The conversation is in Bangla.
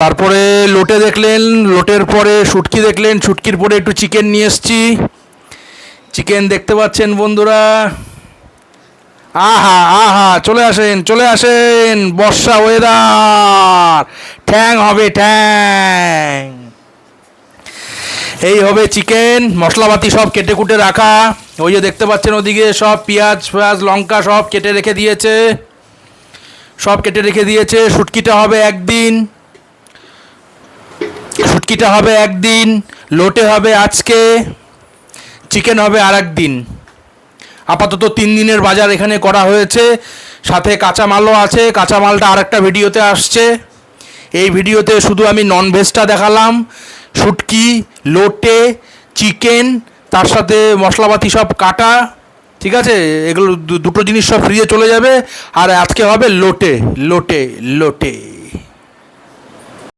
তারপরে লোটে দেখলেন, লোটের পরে শুটকি দেখলেন, শুটকির পরে একটু চিকেন নিয়ে এসছি। চিকেন দেখতে পাচ্ছেন বন্ধুরা। আহা আহা, চলে আসেন চলে আসেন, বর্ষা ওয়েদার, ঠ্যাং হবে ঠ্যাং। এই হবে চিকেন, মশলাপাতি সব কেটে কুটে রাখা। ওই যে দেখতে পাচ্ছেন ওদিকে সব পেঁয়াজ ফেয়াজ লঙ্কা সব কেটে রেখে দিয়েছে, সব কেটে রেখে দিয়েছে। শুটকিটা হবে একদিন, শুটকিটা হবে একদিন, লোটে হবে আজকে, চিকেন হবে আর একদিন। আপাতত 3 দিনের বাজার এখানে করা হয়েছে, সাথে কাঁচামালও আছে। কাঁচামালটা আর একটা ভিডিওতে আসছে। এই ভিডিওতে শুধু আমি ননভেজটা দেখালাম, শুটকি, লোটে, চিকেন, তার সাথে মশলাপাতি সব কাটা। ঠিক আছে, এগুলো দুটো জিনিস সব ফ্রিজে চলে যাবে। আর আজকে হবে লোটে লোটে লোটে।